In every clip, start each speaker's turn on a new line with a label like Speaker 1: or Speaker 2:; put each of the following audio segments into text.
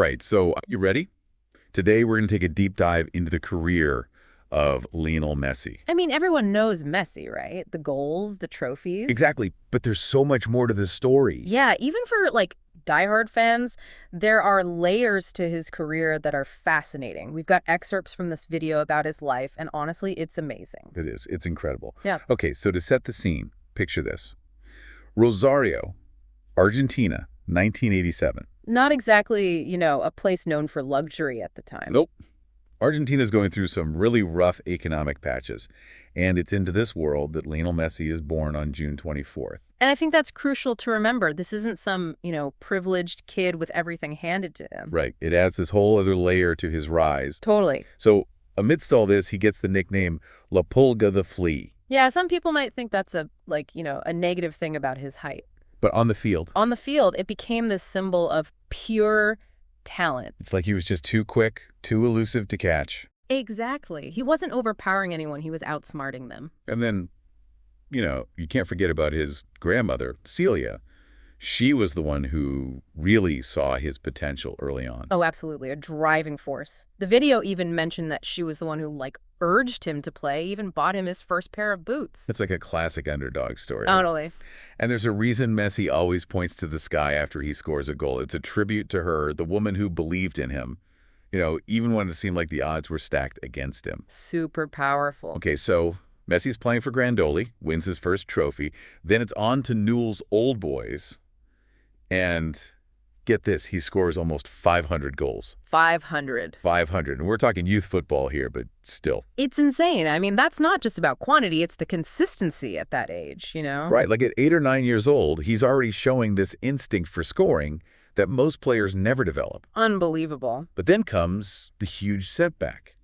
Speaker 1: Right, so you ready? Today we're going to take a deep dive into the career of Lionel Messi.
Speaker 2: I mean, everyone knows Messi, right? The goals, the trophies.
Speaker 1: Exactly, but there's so much more to this story.
Speaker 2: Yeah, even for, like, diehard fans, there are layers to his career that are fascinating. We've got excerpts from this video about his life, and honestly, it's amazing.
Speaker 1: It is. It's incredible.
Speaker 2: Yeah.
Speaker 1: Okay, so to set the scene, picture this. Rosario, Argentina, 1987.
Speaker 2: Not exactly, a place known for luxury at the time.
Speaker 1: Nope. Argentina's going through some really rough economic patches, and it's into this world that Lionel Messi is born on June 24th.
Speaker 2: And I think that's crucial to remember. This isn't some, privileged kid with everything handed to him.
Speaker 1: Right. It adds this whole other layer to his rise.
Speaker 2: Totally.
Speaker 1: So amidst all this, he gets the nickname La Pulga the Flea.
Speaker 2: Yeah, some people might think that's a negative thing about his height.
Speaker 1: But on the field,
Speaker 2: On the field, it became this symbol of pure talent.
Speaker 1: it's like he was just too quick, too elusive to catch.
Speaker 2: Exactly. He wasn't overpowering anyone. He was outsmarting them.
Speaker 1: And then, you can't forget about his grandmother, Celia. She was the one who really saw his potential early on.
Speaker 2: Oh, absolutely. A driving force. The video even mentioned that she was the one who, urged him to play, even bought him his first pair of boots.
Speaker 1: It's like a classic underdog story.
Speaker 2: Totally.
Speaker 1: And there's a reason Messi always points to the sky after he scores a goal. It's a tribute to her, the woman who believed in him, even when it seemed like the odds were stacked against him.
Speaker 2: Super powerful.
Speaker 1: Okay, so Messi's playing for Grandoli, wins his first trophy. Then it's on to Newell's Old Boys. And get this, he scores almost 500 goals.
Speaker 2: 500.
Speaker 1: 500. And we're talking youth football here, but still.
Speaker 2: It's insane. I mean, that's not just about quantity. It's the consistency at that age,
Speaker 1: Right, like at 8 or 9 years old, he's already showing this instinct for scoring that most players never develop.
Speaker 2: Unbelievable.
Speaker 1: But then comes the huge setback.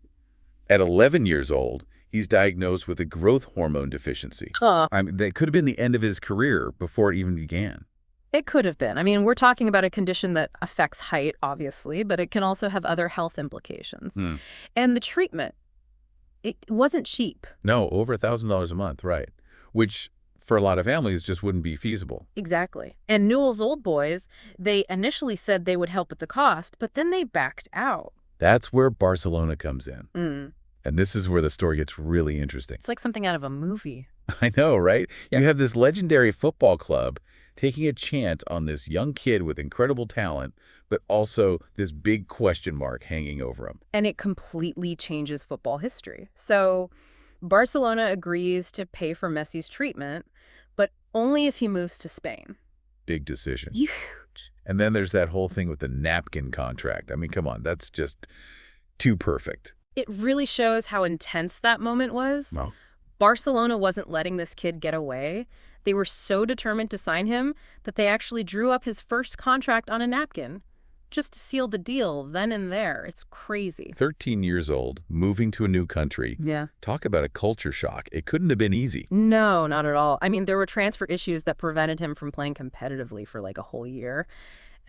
Speaker 1: At 11 years old, he's diagnosed with a growth hormone deficiency. I mean, that could have been the end of his career before it even began.
Speaker 2: It could have been. I mean, we're talking about a condition that affects height, obviously, but it can also have other health implications. And the treatment, it wasn't cheap.
Speaker 1: No, over $1,000 a month, right. Which, for a lot of families, just wouldn't be feasible.
Speaker 2: Exactly. And Newell's Old Boys, they initially said they would help with the cost, but then they backed out.
Speaker 1: That's where Barcelona comes in. And this is where the story gets really interesting.
Speaker 2: It's like something out of a movie.
Speaker 1: I know, right?
Speaker 2: Yeah.
Speaker 1: You have this legendary football club taking a chance on this young kid with incredible talent, but also this big question mark hanging over him.
Speaker 2: And it completely changes football history. So Barcelona agrees to pay for Messi's treatment, but only if he moves to Spain.
Speaker 1: Big decision.
Speaker 2: Huge.
Speaker 1: And then there's that whole thing with the napkin contract. I mean, come on, that's just too perfect.
Speaker 2: It really shows how intense that moment was.
Speaker 1: Well,
Speaker 2: Barcelona wasn't letting this kid get away. They were so determined to sign him that they actually drew up his first contract on a napkin just to seal the deal then and there. It's crazy.
Speaker 1: 13 years old, moving to a new country.
Speaker 2: Yeah.
Speaker 1: Talk about a culture shock. It couldn't have been easy.
Speaker 2: No, not at all. I mean, there were transfer issues that prevented him from playing competitively for a whole year.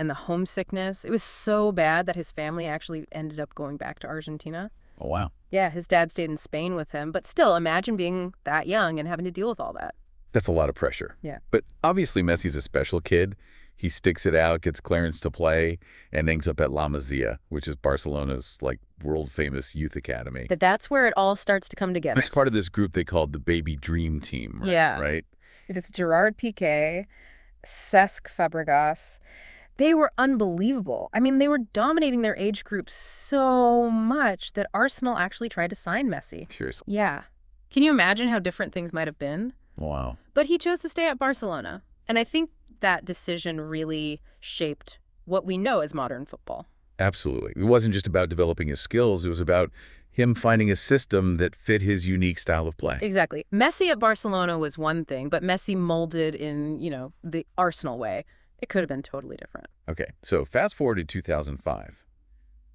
Speaker 2: And the homesickness, it was so bad that his family actually ended up going back to Argentina.
Speaker 1: Oh, wow.
Speaker 2: Yeah, his dad stayed in Spain with him. But still, imagine being that young and having to deal with all that.
Speaker 1: That's a lot of pressure.
Speaker 2: Yeah.
Speaker 1: But obviously Messi's a special kid. He sticks it out, gets clearance to play, and ends up at La Masia, which is Barcelona's world-famous youth academy.
Speaker 2: But that's where it all starts to come together.
Speaker 1: He's part of this group they called the Baby Dream Team, right?
Speaker 2: Yeah.
Speaker 1: Right?
Speaker 2: It's Gerard Piqué, Cesc Fabregas. They were unbelievable. I mean, they were dominating their age group so much that Arsenal actually tried to sign Messi.
Speaker 1: Seriously.
Speaker 2: Yeah. Can you imagine how different things might have been?
Speaker 1: Wow.
Speaker 2: But he chose to stay at Barcelona. And I think that decision really shaped what we know as modern football.
Speaker 1: Absolutely. It wasn't just about developing his skills. It was about him finding a system that fit his unique style of play.
Speaker 2: Exactly. Messi at Barcelona was one thing, but Messi molded in, the Arsenal way. It could have been totally different.
Speaker 1: Okay, so fast forward to 2005.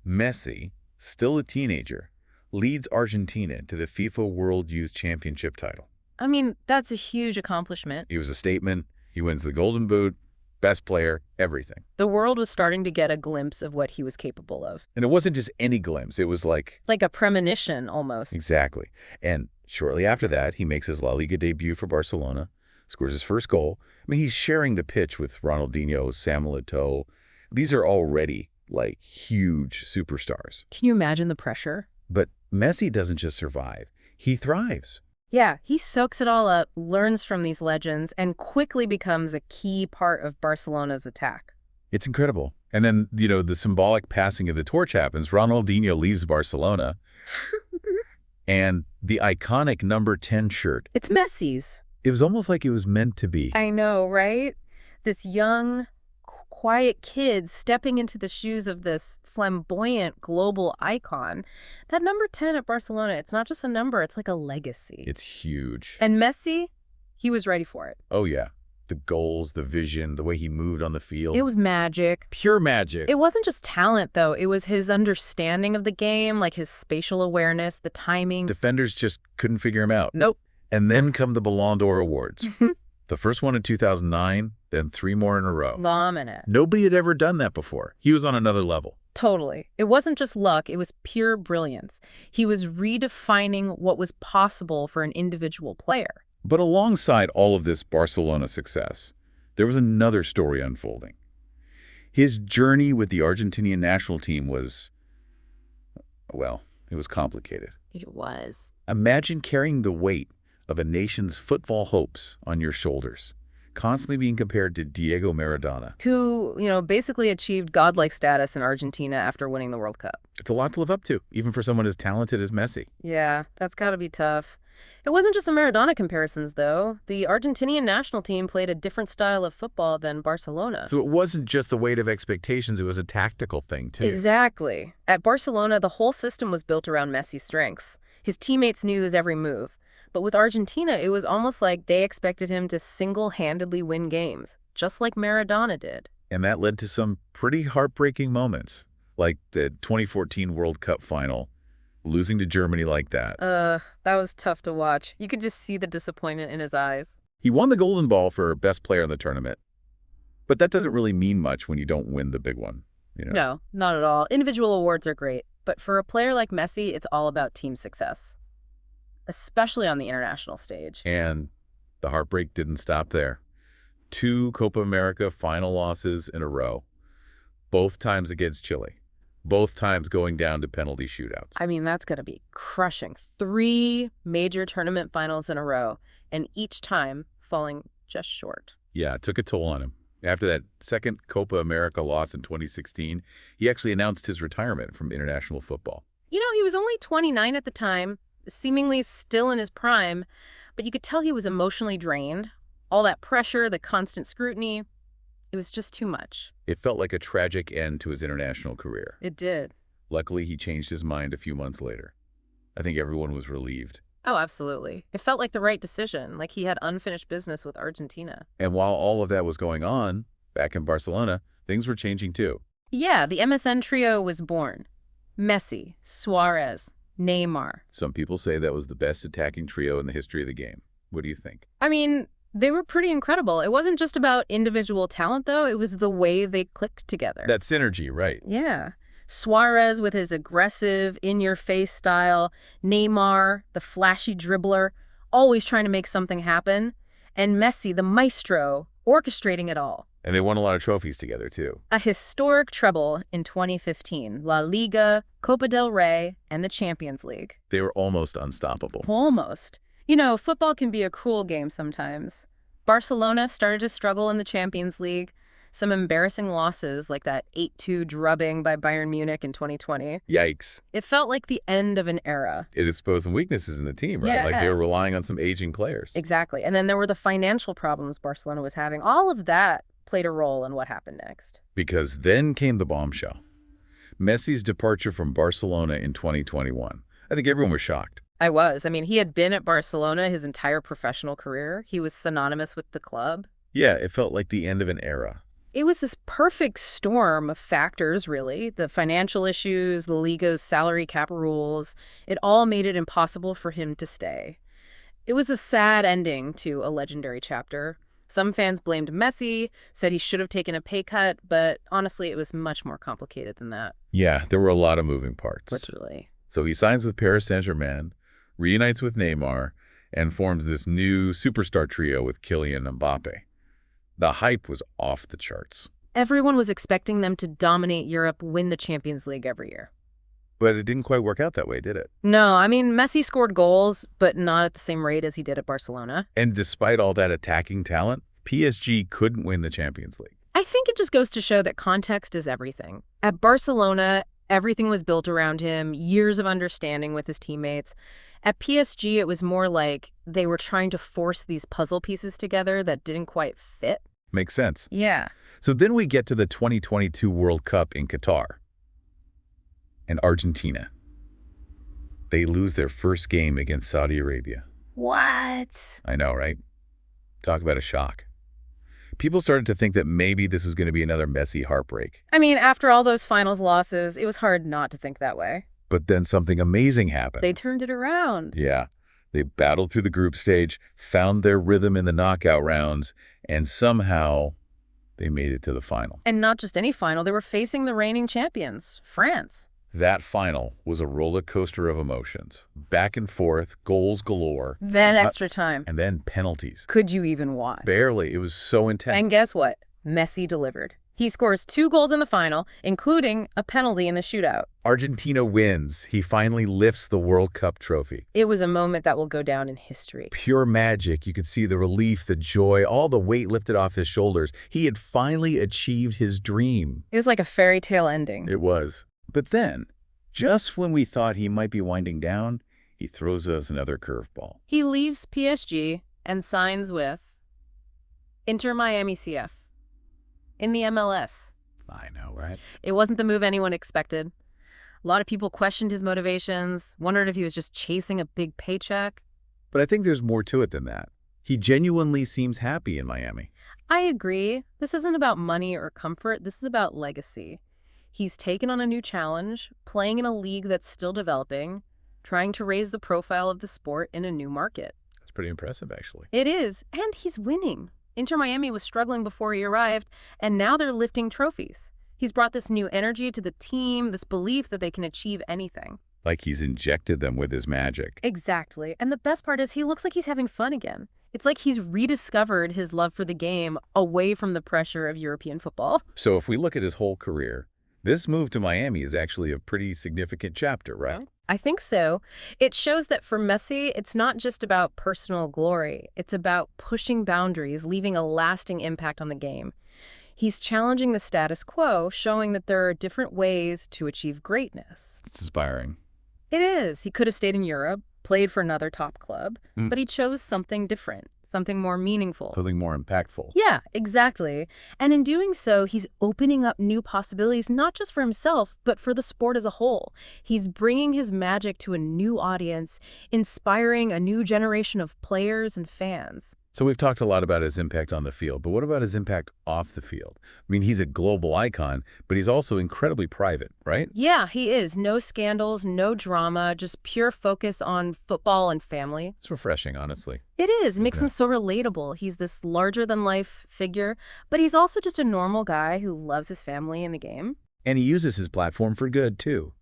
Speaker 1: Messi, still a teenager, leads Argentina to the FIFA World Youth Championship title.
Speaker 2: I mean, that's a huge accomplishment.
Speaker 1: It was a statement. He wins the Golden Boot, best player, everything.
Speaker 2: The world was starting to get a glimpse of what he was capable of.
Speaker 1: And it wasn't just any glimpse. It was like
Speaker 2: a premonition, almost.
Speaker 1: Exactly. And shortly after that, he makes his La Liga debut for Barcelona, scores his first goal. I mean, he's sharing the pitch with Ronaldinho, Samuel Eto'o. These are already like huge superstars.
Speaker 2: Can you imagine the pressure?
Speaker 1: But Messi doesn't just survive. He thrives.
Speaker 2: Yeah, he soaks it all up, learns from these legends, and quickly becomes a key part of Barcelona's attack.
Speaker 1: It's incredible. And then, the symbolic passing of the torch happens. Ronaldinho leaves Barcelona. And the iconic number 10 shirt.
Speaker 2: It's Messi's.
Speaker 1: It was almost like it was meant to be.
Speaker 2: I know, right? This young, quiet kid stepping into the shoes of this flamboyant global icon. That number 10 at Barcelona, it's not just a number, it's like a legacy.
Speaker 1: It's huge.
Speaker 2: And Messi, he was ready for it.
Speaker 1: Oh, yeah. The goals, the vision, the way he moved on the field.
Speaker 2: It was magic.
Speaker 1: Pure magic.
Speaker 2: It wasn't just talent, though. It was his understanding of the game, like his spatial awareness, the timing.
Speaker 1: Defenders just couldn't figure him out.
Speaker 2: Nope.
Speaker 1: And then come the Ballon d'Or awards. The first one in 2009, then 3 more in a row.
Speaker 2: Dominant.
Speaker 1: Nobody had ever done that before. He was on another level.
Speaker 2: Totally. It wasn't just luck, it was pure brilliance. He was redefining what was possible for an individual player.
Speaker 1: But alongside all of this Barcelona success, there was another story unfolding. His journey with the Argentinian national team was, well, it was complicated.
Speaker 2: It was.
Speaker 1: Imagine carrying the weight of a nation's football hopes on your shoulders, constantly being compared to Diego Maradona.
Speaker 2: Who, basically achieved godlike status in Argentina after winning the World Cup.
Speaker 1: It's a lot to live up to, even for someone as talented as Messi.
Speaker 2: Yeah, that's gotta be tough. It wasn't just the Maradona comparisons, though. The Argentinian national team played a different style of football than Barcelona.
Speaker 1: So it wasn't just the weight of expectations, it was a tactical thing, too.
Speaker 2: Exactly. At Barcelona, the whole system was built around Messi's strengths. His teammates knew his every move. But with Argentina, it was almost like they expected him to single-handedly win games, just like Maradona did.
Speaker 1: And that led to some pretty heartbreaking moments, like the 2014 World Cup final, losing to Germany like that.
Speaker 2: That was tough to watch. You could just see the disappointment in his eyes.
Speaker 1: He won the Golden Ball for best player in the tournament. But that doesn't really mean much when you don't win the big one.
Speaker 2: No, not at all. Individual awards are great. But for a player like Messi, it's all about team success, especially on the international stage.
Speaker 1: And the heartbreak didn't stop there. 2 Copa America final losses in a row, both times against Chile, both times going down to penalty shootouts.
Speaker 2: I mean, that's going to be crushing. 3 major tournament finals in a row, and each time falling just short.
Speaker 1: Yeah, it took a toll on him. After that second Copa America loss in 2016, he actually announced his retirement from international football.
Speaker 2: He was only 29 at the time, seemingly still in his prime, but you could tell he was emotionally drained. All that pressure, the constant scrutiny, it was just too much.
Speaker 1: It felt like a tragic end to his international career.
Speaker 2: It did.
Speaker 1: Luckily, he changed his mind a few months later. I think everyone was relieved.
Speaker 2: Oh, absolutely. It felt like the right decision, like he had unfinished business with Argentina.
Speaker 1: And while all of that was going on, back in Barcelona, things were changing too.
Speaker 2: Yeah, the MSN trio was born. Messi, Suarez, Neymar.
Speaker 1: Some people say that was the best attacking trio in the history of the game. What do you think?
Speaker 2: I mean, they were pretty incredible. It wasn't just about individual talent, though. It was the way they clicked together.
Speaker 1: That synergy, right?
Speaker 2: Yeah. Suarez with his aggressive, in-your-face style. Neymar, the flashy dribbler, always trying to make something happen. And Messi, the maestro, orchestrating it all.
Speaker 1: And they won a lot of trophies together, too.
Speaker 2: A historic treble in 2015. La Liga, Copa del Rey, and the Champions League.
Speaker 1: They were almost unstoppable.
Speaker 2: Almost. Football can be a cruel game sometimes. Barcelona started to struggle in the Champions League. Some embarrassing losses, like that 8-2 drubbing by Bayern Munich in 2020.
Speaker 1: Yikes.
Speaker 2: It felt like the end of an era.
Speaker 1: It exposed some weaknesses in the team, right?
Speaker 2: Yeah.
Speaker 1: Like they were relying on some aging players.
Speaker 2: Exactly. And then there were the financial problems Barcelona was having. All of that played a role in what happened next.
Speaker 1: Because then came the bombshell. Messi's departure from Barcelona in 2021. I think everyone was shocked.
Speaker 2: I was. I mean, he had been at Barcelona his entire professional career. He was synonymous with the club.
Speaker 1: Yeah, it felt like the end of an era.
Speaker 2: It was this perfect storm of factors, really. The financial issues, the Liga's salary cap rules. It all made it impossible for him to stay. It was a sad ending to a legendary chapter. Some fans blamed Messi, said he should have taken a pay cut, but honestly, it was much more complicated than that.
Speaker 1: Yeah, there were a lot of moving parts.
Speaker 2: Literally.
Speaker 1: So he signs with Paris Saint-Germain, reunites with Neymar, and forms this new superstar trio with Kylian Mbappe. The hype was off the charts.
Speaker 2: Everyone was expecting them to dominate Europe, win the Champions League every year.
Speaker 1: But it didn't quite work out that way, did it?
Speaker 2: No, I mean, Messi scored goals, but not at the same rate as he did at Barcelona.
Speaker 1: And despite all that attacking talent, PSG couldn't win the Champions League.
Speaker 2: I think it just goes to show that context is everything. At Barcelona, everything was built around him, years of understanding with his teammates. At PSG, it was more like they were trying to force these puzzle pieces together that didn't quite fit.
Speaker 1: Makes sense.
Speaker 2: Yeah.
Speaker 1: So then we get to the 2022 World Cup in Qatar. And Argentina. They lose their first game against Saudi Arabia.
Speaker 2: What?
Speaker 1: I know, right? Talk about a shock. People started to think that maybe this was going to be another Messi heartbreak.
Speaker 2: I mean, after all those finals losses, it was hard not to think that way.
Speaker 1: But then something amazing happened.
Speaker 2: They turned it around.
Speaker 1: Yeah. They battled through the group stage, found their rhythm in the knockout rounds, and somehow they made it to the final.
Speaker 2: And not just any final, they were facing the reigning champions, France.
Speaker 1: That final was a roller coaster of emotions. Back and forth, goals galore.
Speaker 2: Then extra time.
Speaker 1: And then penalties.
Speaker 2: Could you even watch?
Speaker 1: Barely. It was so intense.
Speaker 2: And guess what? Messi delivered. He scores 2 goals in the final, including a penalty in the shootout.
Speaker 1: Argentina wins. He finally lifts the World Cup trophy.
Speaker 2: It was a moment that will go down in history.
Speaker 1: Pure magic. You could see the relief, the joy, all the weight lifted off his shoulders. He had finally achieved his dream.
Speaker 2: It was like a fairy tale ending.
Speaker 1: It was. But then, just when we thought he might be winding down, he throws us another curveball.
Speaker 2: He leaves PSG and signs with Inter Miami CF in the MLS.
Speaker 1: I know, right?
Speaker 2: It wasn't the move anyone expected. A lot of people questioned his motivations, wondered if he was just chasing a big paycheck.
Speaker 1: But I think there's more to it than that. He genuinely seems happy in Miami.
Speaker 2: I agree. This isn't about money or comfort. This is about legacy. He's taken on a new challenge, playing in a league that's still developing, trying to raise the profile of the sport in a new market.
Speaker 1: That's pretty impressive, actually.
Speaker 2: It is, and he's winning. Inter Miami was struggling before he arrived, and now they're lifting trophies. He's brought this new energy to the team, this belief that they can achieve anything.
Speaker 1: Like he's injected them with his magic.
Speaker 2: Exactly. And the best part is he looks like he's having fun again. It's like he's rediscovered his love for the game away from the pressure of European football.
Speaker 1: So if we look at his whole career, this move to Miami is actually a pretty significant chapter, right?
Speaker 2: I think so. It shows that for Messi, it's not just about personal glory. It's about pushing boundaries, leaving a lasting impact on the game. He's challenging the status quo, showing that there are different ways to achieve greatness.
Speaker 1: It's inspiring.
Speaker 2: It is. He could have stayed in Europe, played for another top club, but he chose something different, something more meaningful.
Speaker 1: Something more impactful.
Speaker 2: Yeah, exactly. And in doing so, he's opening up new possibilities, not just for himself, but for the sport as a whole. He's bringing his magic to a new audience, inspiring a new generation of players and fans.
Speaker 1: So we've talked a lot about his impact on the field, but what about his impact off the field? I mean, he's a global icon, but he's also incredibly private, right?
Speaker 2: Yeah, he is. No scandals, no drama, just pure focus on football and family.
Speaker 1: It's refreshing, honestly.
Speaker 2: It is. It makes him so relatable. He's this larger-than-life figure, but he's also just a normal guy who loves his family and the game.
Speaker 1: And he uses his platform for good, too.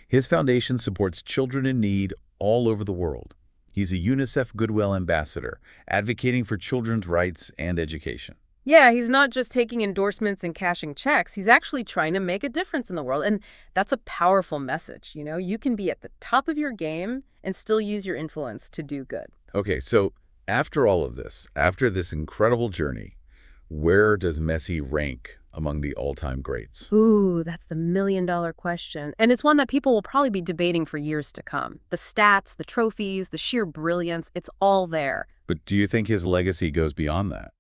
Speaker 1: His foundation supports children in need all over the world. He's a UNICEF Goodwill Ambassador, advocating for children's rights and education.
Speaker 2: Yeah, he's not just taking endorsements and cashing checks. He's actually trying to make a difference in the world. And that's a powerful message. You know, you can be at the top of your game and still use your influence to do good.
Speaker 1: Okay, so after all of this, after this incredible journey, where does Messi rank among the all-time greats?
Speaker 2: Ooh, that's the million-dollar question. And it's one that people will probably be debating for years to come. The stats, the trophies, the sheer brilliance, it's all there.
Speaker 1: But do you think his legacy goes beyond that?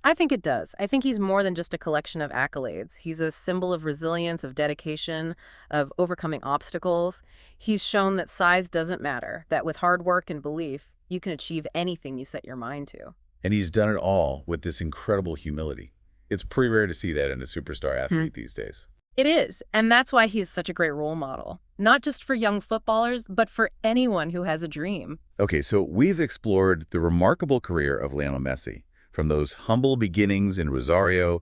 Speaker 2: I think it does. I think he's more than just a collection of accolades. He's a symbol of resilience, of dedication, of overcoming obstacles. He's shown that size doesn't matter, that with hard work and belief, you can achieve anything you set your mind to.
Speaker 1: And he's done it all with this incredible humility. It's pretty rare to see that in a superstar athlete these days.
Speaker 2: It is, and that's why he's such a great role model. Not just for young footballers, but for anyone who has a dream.
Speaker 1: Okay, so we've explored the remarkable career of Lionel Messi, from those humble beginnings in Rosario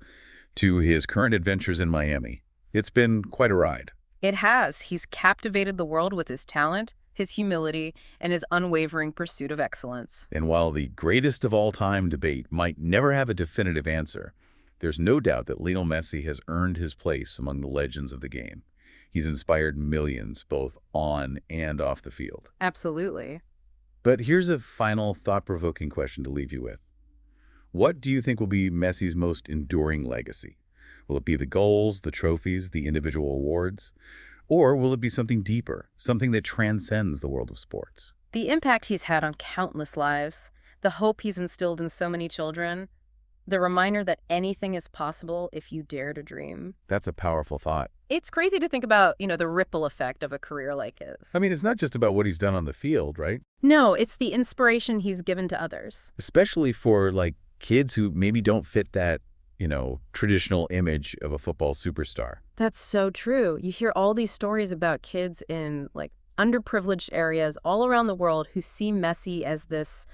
Speaker 1: to his current adventures in Miami. It's been quite a ride.
Speaker 2: It has. He's captivated the world with his talent, his humility, and his unwavering pursuit of excellence.
Speaker 1: And while the greatest of all time debate might never have a definitive answer, There's no doubt that Lionel Messi has earned his place among the legends of the game. He's inspired millions, both on and off the field.
Speaker 2: Absolutely.
Speaker 1: But here's a final thought-provoking question to leave you with. What do you think will be Messi's most enduring legacy? Will it be the goals, the trophies, the individual awards? Or will it be something deeper, something that transcends the world of sports?
Speaker 2: The impact he's had on countless lives, the hope he's instilled in so many children, the reminder that anything is possible if you dare to dream.
Speaker 1: That's a powerful thought.
Speaker 2: It's crazy to think about, the ripple effect of a career like his.
Speaker 1: I mean, it's not just about what he's done on the field, right?
Speaker 2: No, it's the inspiration he's given to others.
Speaker 1: Especially for, kids who maybe don't fit that, traditional image of a football superstar.
Speaker 2: That's so true. You hear all these stories about kids in, underprivileged areas all around the world who see Messi as this,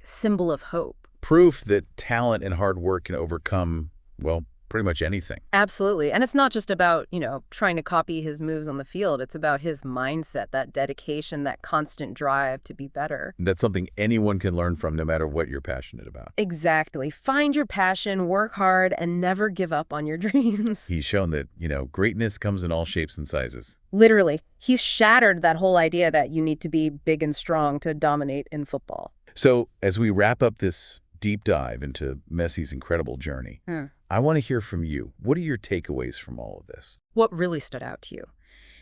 Speaker 2: symbol of hope.
Speaker 1: Proof that talent and hard work can overcome, well, pretty much anything.
Speaker 2: Absolutely. And it's not just about, trying to copy his moves on the field. It's about his mindset, that dedication, that constant drive to be better.
Speaker 1: That's something anyone can learn from, no matter what you're passionate about.
Speaker 2: Exactly. Find your passion, work hard, and never give up on your dreams.
Speaker 1: He's shown that, greatness comes in all shapes and sizes.
Speaker 2: Literally. He's shattered that whole idea that you need to be big and strong to dominate in football.
Speaker 1: So, as we wrap up this deep dive into Messi's incredible journey, I want to hear from you. What are your takeaways from all of this?
Speaker 2: What really stood out to you?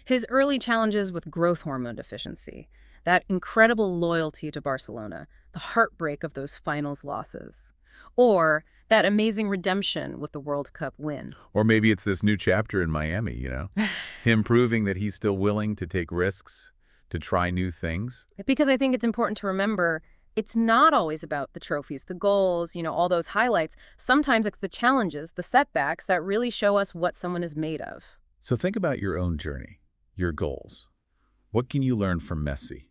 Speaker 2: His early challenges with growth hormone deficiency, that incredible loyalty to Barcelona, the heartbreak of those finals losses, or that amazing redemption with the World Cup win.
Speaker 1: Or maybe it's this new chapter in Miami, him proving that he's still willing to take risks, to try new things.
Speaker 2: Because I think it's important to remember it's not always about the trophies, the goals, all those highlights. Sometimes it's the challenges, the setbacks that really show us what someone is made of.
Speaker 1: So think about your own journey, your goals. What can you learn from Messi?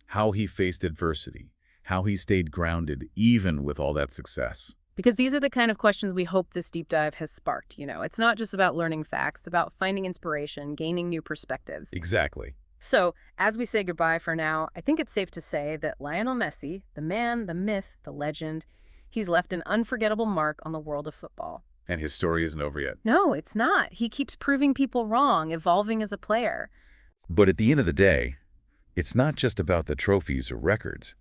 Speaker 1: How he faced adversity, how he stayed grounded even with all that success.
Speaker 2: Because these are the kind of questions we hope this deep dive has sparked. It's not just about learning facts, it's about finding inspiration, gaining new perspectives.
Speaker 1: Exactly.
Speaker 2: So, as we say goodbye for now, I think it's safe to say that Lionel Messi, the man, the myth, the legend, he's left an unforgettable mark on the world of football.
Speaker 1: And his story isn't over yet.
Speaker 2: No, it's not. He keeps proving people wrong, evolving as a player.
Speaker 1: But at the end of the day, it's not just about the trophies or records.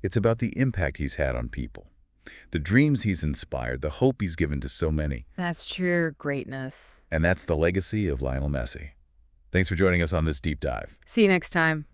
Speaker 1: It's about the impact he's had on people, the dreams he's inspired, the hope he's given to so many.
Speaker 2: That's true greatness.
Speaker 1: And that's the legacy of Lionel Messi. Thanks for joining us on this deep dive.
Speaker 2: See you next time.